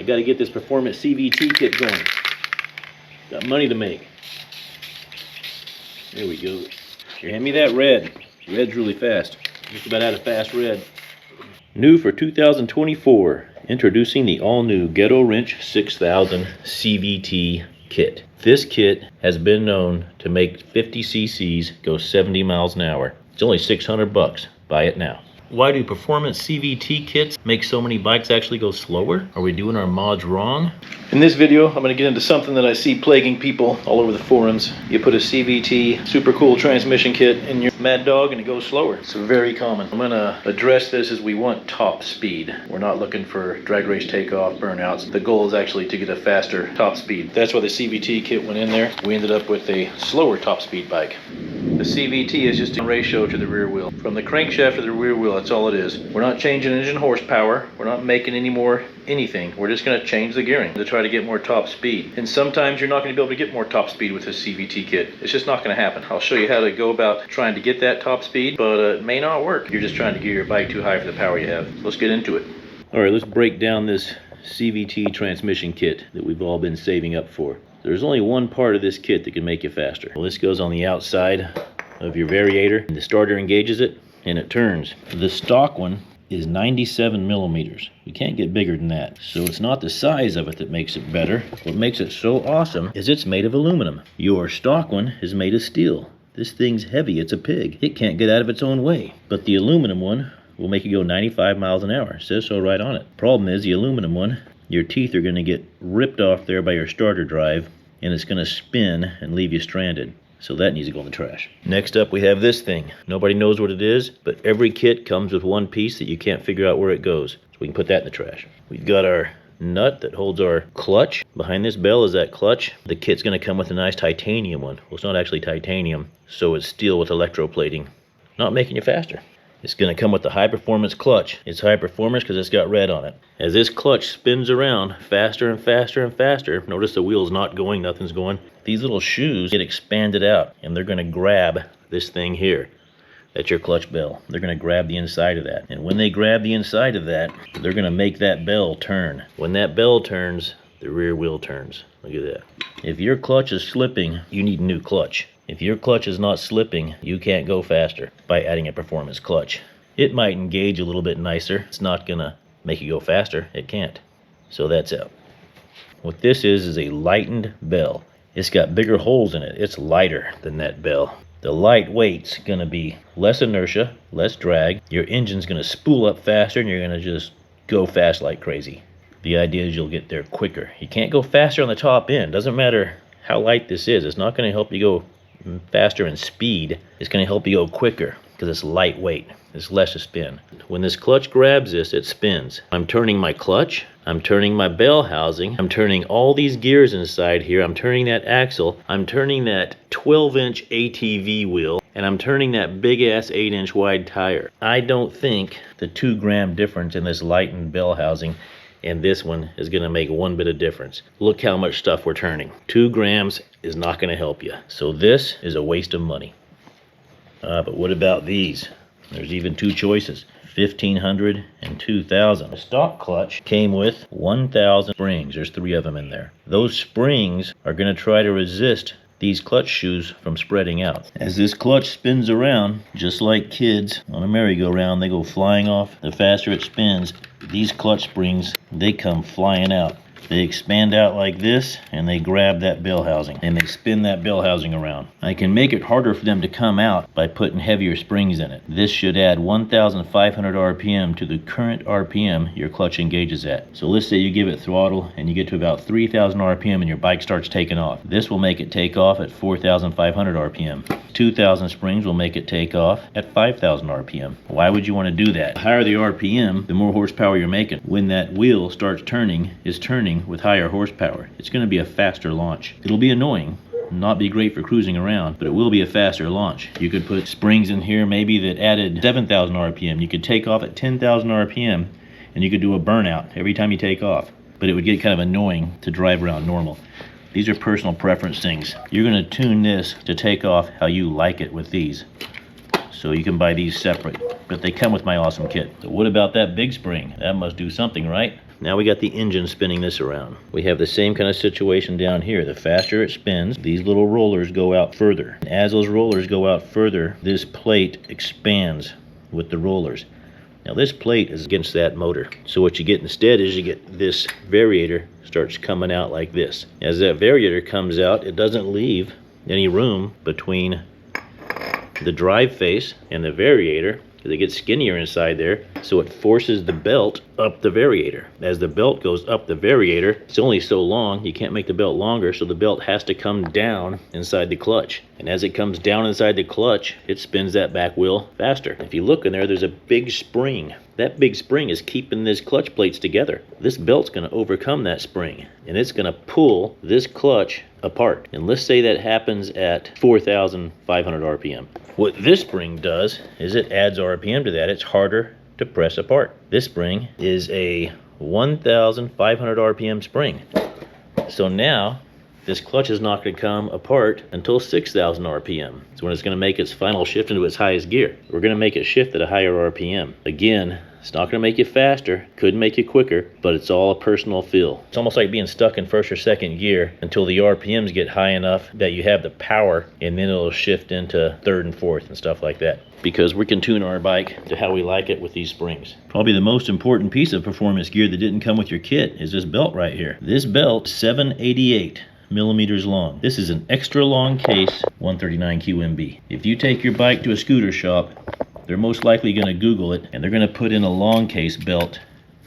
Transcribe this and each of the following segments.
I got to get this Performance CVT kit going. Got money to make. There we go. Here, hand me that red. Red's really fast. Just about out of fast red. New for 2024. Introducing the all-new Ghetto Wrench 6000 CVT kit. This kit has been known to make 50 cc's go 70 miles an hour. It's only 600 bucks. Buy it now. Why do performance CVT kits make so many bikes actually go slower? Are we doing our mods wrong? In this video, I'm going to get into something that I see plaguing people all over the forums. You put a CVT super cool transmission kit in your Maddog and it goes slower. It's very common. I'm going to address this as we want top speed. We're not looking for drag race takeoff, burnouts. The goal is actually to get a faster top speed. That's why the CVT kit went in there. We ended up with a slower top speed bike. The CVT is just a ratio to the rear wheel. From the crankshaft to the rear wheel, that's all it is. We're not changing engine horsepower. We're not making any more anything. We're just going to change the gearing to try to get more top speed. And sometimes you're not going to be able to get more top speed with this CVT kit. It's just not going to happen. I'll show you how to go about trying to get that top speed, but it may not work. You're just trying to gear your bike too high for the power you have. Let's get into it. All right, let's break down this CVT transmission kit that we've all been saving up for. There's only one part of this kit that can make you faster. Well, this goes on the outside of your Variator, and the starter engages it and it turns. The stock one is 97 millimeters. You can't get bigger than that. So it's not the size of it that makes it better. What makes it so awesome is it's made of aluminum. Your stock one is made of steel. This thing's heavy, it's a pig. It can't get out of its own way. But the aluminum one will make you go 95 miles an hour. It says so right on it. Problem is, the aluminum one, your teeth are gonna get ripped off there by your starter drive, and it's gonna spin and leave you stranded. So that needs to go in the trash. Next up, we have this thing. Nobody knows what it is, but every kit comes with one piece that you can't figure out where it goes. So we can put that in the trash. We've got our nut that holds our clutch. Behind this bell is that clutch. The kit's gonna come with a nice titanium one. Well, it's not actually titanium, so it's steel with electroplating. Not making you faster. It's going to come with the high performance clutch. It's high performance because it's got red on it. As this clutch spins around faster and faster and faster, notice the wheel's not going, nothing's going. These little shoes get expanded out and they're going to grab this thing here. That's your clutch bell. They're going to grab the inside of that. And when they grab the inside of that, they're going to make that bell turn. When that bell turns, the rear wheel turns. Look at that. If your clutch is slipping, you need a new clutch. If your clutch is not slipping, you can't go faster by adding a performance clutch. It might engage a little bit nicer. It's not gonna make you go faster. It can't. So that's out. What this is a lightened bell. It's got bigger holes in it. It's lighter than that bell. The lightweight's gonna be less inertia, less drag. Your engine's gonna spool up faster and you're gonna just go fast like crazy. The idea is you'll get there quicker. You can't go faster on the top end. Doesn't matter how light this is. It's not gonna help you go faster in speed. It's going to help you go quicker because it's lightweight. It's less to spin. When this clutch grabs this, it spins. I'm turning my clutch. I'm turning my bell housing. I'm turning all these gears inside here. I'm turning that axle. I'm turning that 12-inch ATV wheel. And I'm turning that big-ass 8-inch wide tire. I don't think the 2-gram difference in this lightened bell housing and this one is going to make one bit of difference. Look how much stuff we're turning. 2 grams is not going to help you. So this is a waste of money. But what about these? There's even 2 choices. 1500 and 2000. The stock clutch came with 1000 springs. There's 3 of them in there. Those springs are going to try to resist these clutch shoes from spreading out. As this clutch spins around, just like kids on a merry-go-round, they go flying off. The faster it spins, these clutch springs, they come flying out. They expand out like this and they grab that bell housing and they spin that bell housing around. I can make it harder for them to come out by putting heavier springs in it. This should add 1,500 RPM to the current RPM your clutch engages at. So let's say you give it throttle and you get to about 3,000 RPM and your bike starts taking off. This will make it take off at 4,500 RPM. 2,000 springs will make it take off at 5,000 RPM. Why would you want to do that? The higher the RPM, the more horsepower you're making. When that wheel starts turning, it's turning with higher horsepower. It's going to be a faster launch. It'll be annoying, not be great for cruising around, but it will be a faster launch. You could put springs in here maybe that added 7,000 RPM. You could take off at 10,000 RPM and you could do a burnout every time you take off, but it would get kind of annoying to drive around normal. These are personal preference things. You're going to tune this to take off how you like it with these. So you can buy these separate, but they come with my awesome kit. So what about that big spring? That must do something, right? Now we got the engine spinning this around. We have the same kind of situation down here. The faster it spins, these little rollers go out further. As those rollers go out further, this plate expands with the rollers. Now this plate is against that motor. So what you get instead is you get this variator starts coming out like this. As that variator comes out, it doesn't leave any room between the drive face and the variator. They get skinnier inside there, so it forces the belt up the variator. As the belt goes up the variator, it's only so long, you can't make the belt longer, so the belt has to come down inside the clutch. And as it comes down inside the clutch, it spins that back wheel faster. If you look in there, there's a big spring. That big spring is keeping this clutch plates together. This belt's going to overcome that spring, and it's going to pull this clutch apart. And let's say that happens at 4,500 RPM. What this spring does is it adds RPM to that. It's harder to press apart. This spring is a 1,500 RPM spring. So now this clutch is not going to come apart until 6,000 RPM. It's when it's going to make its final shift into its highest gear. We're going to make it shift at a higher RPM. Again, it's not going to make you faster, could make you quicker, but it's all a personal feel. It's almost like being stuck in first or second gear until the RPMs get high enough that you have the power, and then it'll shift into third and fourth and stuff like that. Because we can tune our bike to how we like it with these springs. Probably the most important piece of performance gear that didn't come with your kit is this belt right here. This belt, 788 millimeters long. This is an extra long case 139 QMB. If you take your bike to a scooter shop, they're most likely going to Google it, and they're going to put in a long case belt,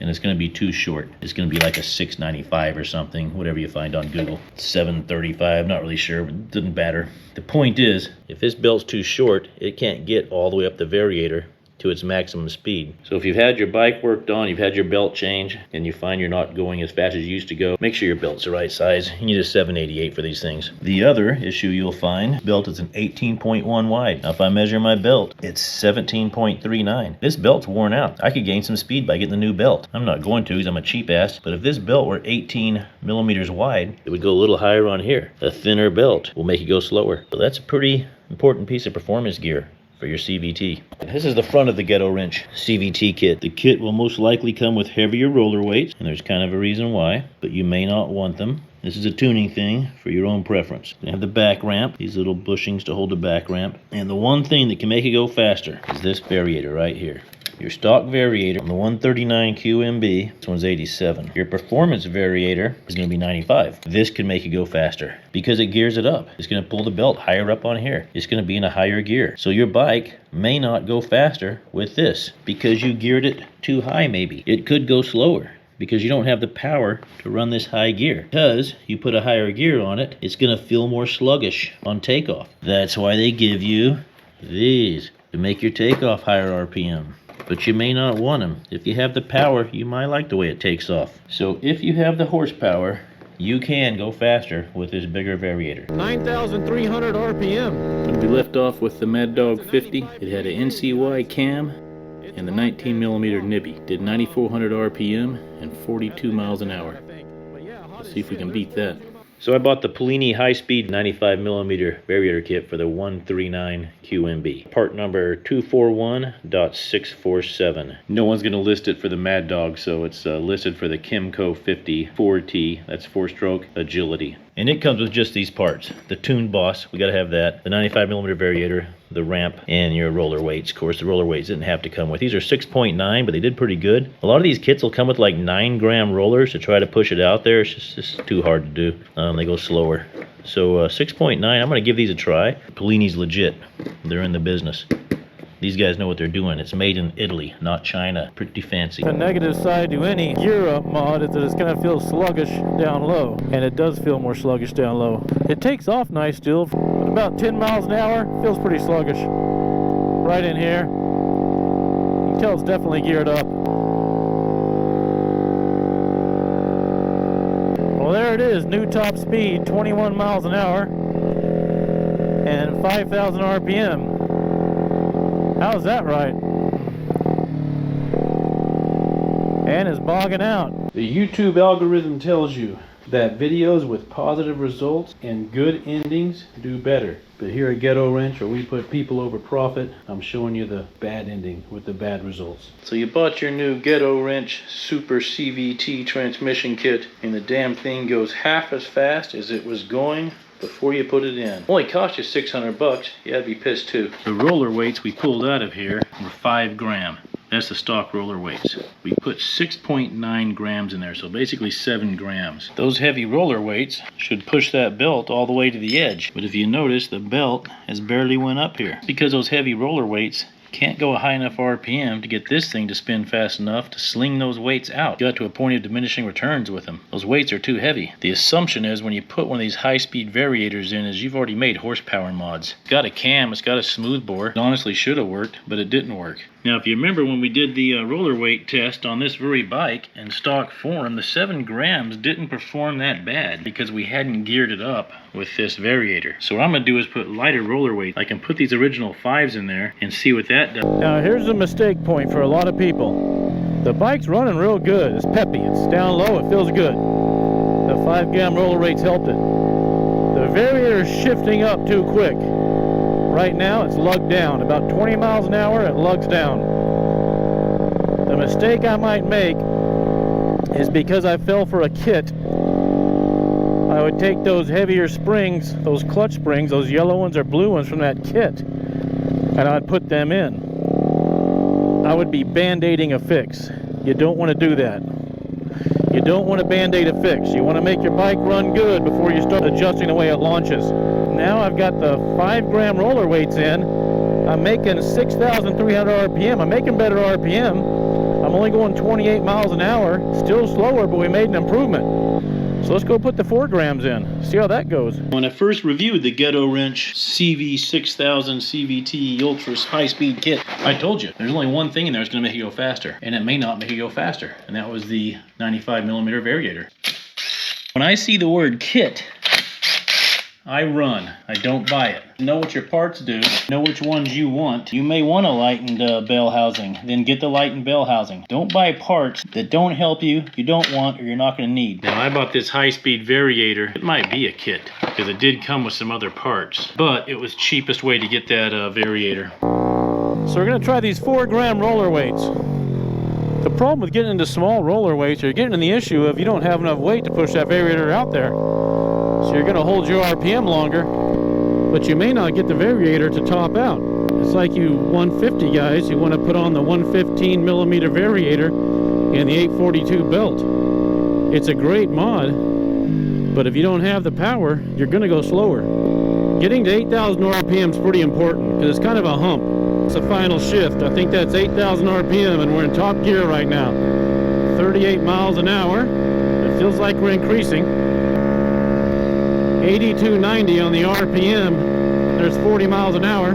and it's going to be too short. It's going to be like a 695 or something, whatever you find on Google. 735, not really sure, but it doesn't matter. The point is, if this belt's too short, it can't get all the way up the variator to its maximum speed. So if you've had your bike worked on, you've had your belt changed, and you find you're not going as fast as you used to go, make sure your belt's the right size. You need a 788 for these things. The other issue you'll find, belt is an 18.1 wide. Now if I measure my belt, it's 17.39. This belt's worn out. I could gain some speed by getting the new belt. I'm not going to because I'm a cheap ass, but if this belt were 18 millimeters wide, it would go a little higher on here. A thinner belt will make it go slower. So that's a pretty important piece of performance gear for your CVT. This is the front of the Ghetto Wrench CVT kit. The kit will most likely come with heavier roller weights, and there's kind of a reason why, but you may not want them. This is a tuning thing for your own preference. You have the back ramp, these little bushings to hold the back ramp, and the one thing that can make it go faster is this variator right here. Your stock variator on the 139 QMB, this one's 87. Your performance variator is going to be 95. This can make it go faster because it gears it up. It's going to pull the belt higher up on here. It's going to be in a higher gear. So your bike may not go faster with this because you geared it too high maybe. It could go slower because you don't have the power to run this high gear. Because you put a higher gear on it, it's going to feel more sluggish on takeoff. That's why they give you these to make your takeoff higher RPM. But you may not want them. If you have the power, you might like the way it takes off. So if you have the horsepower, you can go faster with this bigger variator. 9,300 RPM. When we left off with the Maddog 50, it had an NCY cam and the 19mm nibby. Did 9,400 RPM and 42 miles an hour. Let's see if we can beat that. So I bought the Polini high-speed 95mm variator kit for the 139 QMB. Part number 241.647. No one's going to list it for the Maddog, so it's listed for the Kimco 50 4T. That's 4-stroke agility. And it comes with just these parts. The Tune Boss, we got to have that. The 95mm variator, the ramp, and your roller weights. Of course, the roller weights didn't have to come with. These are 6.9, but they did pretty good. A lot of these kits will come with like 9-gram rollers to try to push it out there. It's just too hard to do. They go slower. So 6.9, I'm going to give these a try. Polini's legit. They're in the business. These guys know what they're doing. It's made in Italy, not China. Pretty fancy. The negative side to any gear up mod is that it's going to feel sluggish down low. And it does feel more sluggish down low. It takes off nice still. At about 10 miles an hour, feels pretty sluggish. Right in here. You can tell it's definitely geared up. Well, there it is. New top speed, 21 miles an hour. And 5,000 RPM. How's that right? And it's bogging out. The YouTube algorithm tells you that videos with positive results and good endings do better. But here at Ghetto Wrench, where we put people over profit, I'm showing you the bad ending with the bad results. So you bought your new Ghetto Wrench Super CVT transmission kit, and the damn thing goes half as fast as it was going before you put it in. Only cost you 600 bucks. You had to be pissed too. The roller weights we pulled out of here were 5 gram. That's the stock roller weights. We put 6.9 grams in there, so basically 7 grams. Those heavy roller weights should push that belt all the way to the edge. But if you notice, the belt has barely went up here. Because those heavy roller weights can't go a high enough RPM to get this thing to spin fast enough to sling those weights out. You got to a point of diminishing returns with them. Those weights are too heavy. The assumption is when you put one of these high-speed variators in is you've already made horsepower mods. It's got a cam, it's got a smooth bore. It honestly should have worked, but it didn't work. Now, if you remember when we did the roller weight test on this very bike in stock form, the 7 grams didn't perform that bad because we hadn't geared it up with this variator. So what I'm going to do is put lighter roller weight. I can put these original 5s in there and see what that does. Now here's a mistake point for a lot of people. The bike's running real good. It's peppy. It's down low. It feels good. The 5 gram roller weights helped it. The variator's shifting up too quick. Right now it's lugged down. About 20 miles an hour it lugs down. The mistake I might make is because I fell for a kit, I would take those heavier springs, those clutch springs, those yellow ones or blue ones from that kit, and I'd put them in. I would be band-aiding a fix. You don't want to do that. You don't want to band-aid a fix. You want to make your bike run good before you start adjusting the way it launches. Now I've got the 5 gram roller weights in. I'm making 6,300 RPM. I'm making better RPM. I'm only going 28 miles an hour. Still slower, but we made an improvement. So let's go put the 4 grams in. See how that goes. When I first reviewed the Ghetto Wrench CV6000 CVT Ultra high-speed kit, I told you there's only one thing in there that's going to make it go faster, and it may not make it go faster, and that was the 95mm variator. When I see the word kit, I run. I don't buy it. Know what your parts do. Know which ones you want. You may want a lightened bell housing. Then get the lightened bell housing. Don't buy parts that don't help you, you don't want, or you're not going to need. Now, I bought this high-speed variator. It might be a kit because it did come with some other parts, but it was cheapest way to get that variator. So we're going to try these 4 gram roller weights. The problem with getting into small roller weights, you're getting in the issue of you don't have enough weight to push that variator out there. So you're going to hold your RPM longer, but you may not get the variator to top out. It's like you 150 guys who want to put on the 115mm variator and the 842 belt. It's a great mod, but if you don't have the power, you're going to go slower. Getting to 8,000 RPM is pretty important because it's kind of a hump. It's a final shift. I think that's 8,000 RPM and we're in top gear right now. 38 miles an hour. It feels like we're increasing. 8290 on the RPM. There's 40 miles an hour.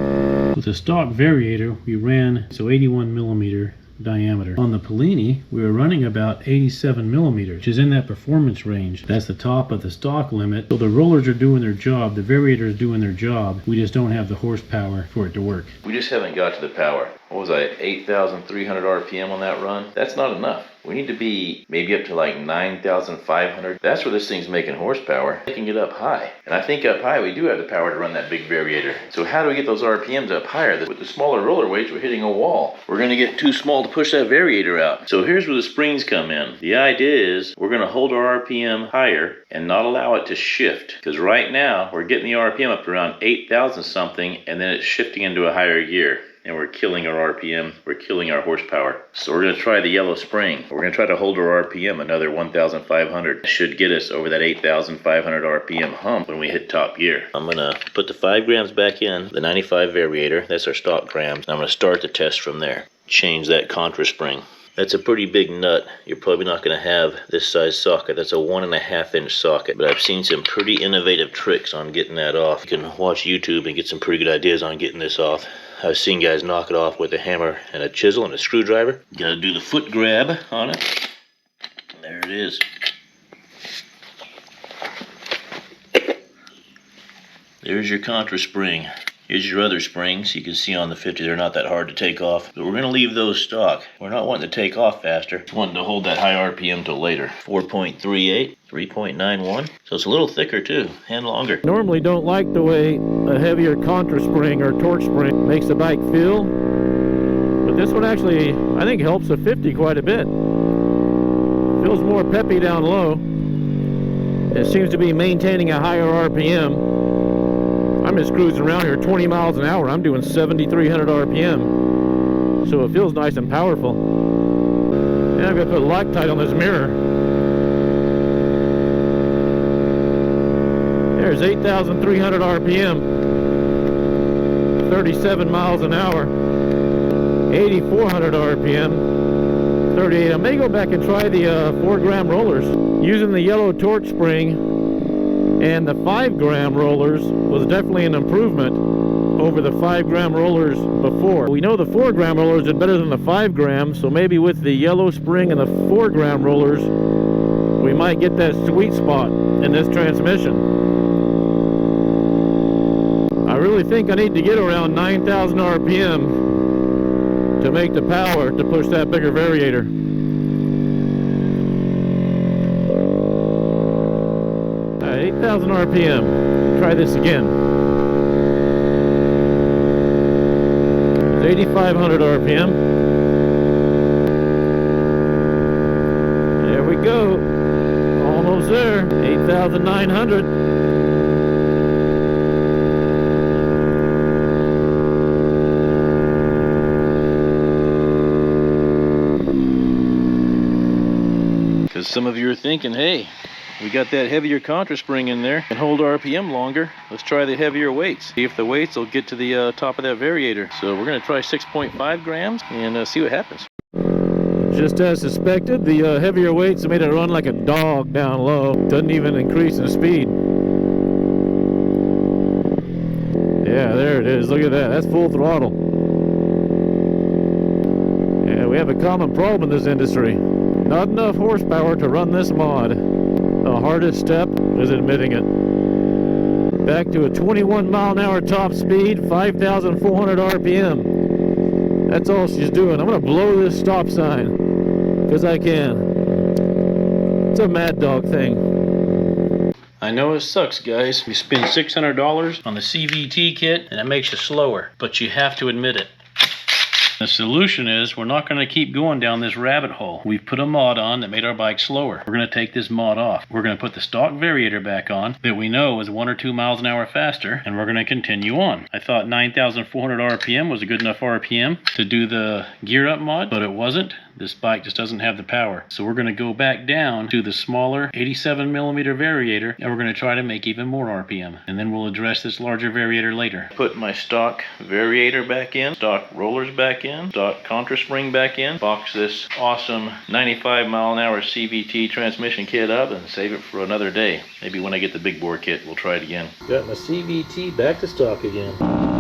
With the stock variator, we ran 81mm diameter. On the Polini, we were running about 87mm, which is in that performance range. That's the top of the stock limit. So the rollers are doing their job, the variator is doing their job. We just don't have the horsepower for it to work. We just haven't got to the power. What was I, 8,300 RPM on that run? That's not enough. We need to be maybe up to like 9,500. That's where this thing's making horsepower. Taking it up high. And I think up high we do have the power to run that big variator. So how do we get those RPMs up higher? With the smaller roller weights, we're hitting a wall. We're going to get too small to push that variator out. So here's where the springs come in. The idea is we're going to hold our RPM higher and not allow it to shift. Because right now we're getting the RPM up to around 8,000 something and then it's shifting into a higher gear. And we're killing our RPM, we're killing our horsepower. So we're going to try the yellow spring. We're going to try to hold our RPM another 1,500. It should get us over that 8,500 RPM hump when we hit top gear. I'm going to put the 5 grams back in, the 95 variator, that's our stock grams. I'm going to start the test from there. Change that Contra spring. That's a pretty big nut. You're probably not going to have this size socket. That's a 1.5 inch socket. But I've seen some pretty innovative tricks on getting that off. You can watch YouTube and get some pretty good ideas on getting this off. I've seen guys knock it off with a hammer and a chisel and a screwdriver. You gotta do the foot grab on it. There it is. There's your Contra spring. Here's your other springs. You can see on the 50 they're not that hard to take off, but we're going to leave those stock. We're not wanting to take off faster. Just wanting to hold that high RPM till later. 4.38, 3.91. So it's a little thicker too, and longer. Normally don't like the way a heavier Contra spring or torque spring makes the bike feel, but this one actually, I think, helps the 50 quite a bit. Feels more peppy down low. It seems to be maintaining a higher RPM. I'm just cruising around here 20 miles an hour. I'm doing 7,300 RPM. So it feels nice and powerful. And I'm going to put Loctite on this mirror. There's 8,300 RPM. 37 miles an hour. 8,400 RPM. 38. I may go back and try the 4-gram rollers. Using the yellow torque spring and the 5-gram rollers was definitely an improvement over the 5-gram rollers before. We know the 4-gram rollers did better than the 5-gram, so maybe with the yellow spring and the 4-gram rollers, we might get that sweet spot in this transmission. I really think I need to get around 9,000 RPM to make the power to push that bigger variator. 8,000 RPM. Try this again. 8,500 RPM. There we go. Almost there. 8,900. Because some of you are thinking, hey, we got that heavier Contra spring in there and hold RPM longer. Let's try the heavier weights. See if the weights will get to the top of that variator. So we're going to try 6.5 grams and see what happens. Just as suspected, the heavier weights made it run like a dog down low. Doesn't even increase in speed. Yeah, there it is. Look at that. That's full throttle. Yeah, we have a common problem in this industry. Not enough horsepower to run this mod. The hardest step is admitting it. Back to a 21 mile an hour top speed, 5,400 RPM. That's all she's doing. I'm going to blow this stop sign because I can. It's a Maddog thing. I know it sucks, guys. You spend $600 on the CVT kit and it makes you slower, but you have to admit it. The solution is we're not going to keep going down this rabbit hole. We've put a mod on that made our bike slower. We're going to take this mod off. We're going to put the stock variator back on that we know is 1 or 2 miles an hour faster, and we're going to continue on. I thought 9,400 RPM was a good enough RPM to do the gear up mod, but it wasn't. This bike just doesn't have the power. So we're going to go back down to the smaller 87 millimeter variator, and we're going to try to make even more RPM. And then we'll address this larger variator later. Put my stock variator back in, stock rollers back in, stock Contra spring back in, box this awesome 95 mile an hour CVT transmission kit up, and save it for another day. Maybe when I get the big bore kit, we'll try it again. Got my CVT back to stock again.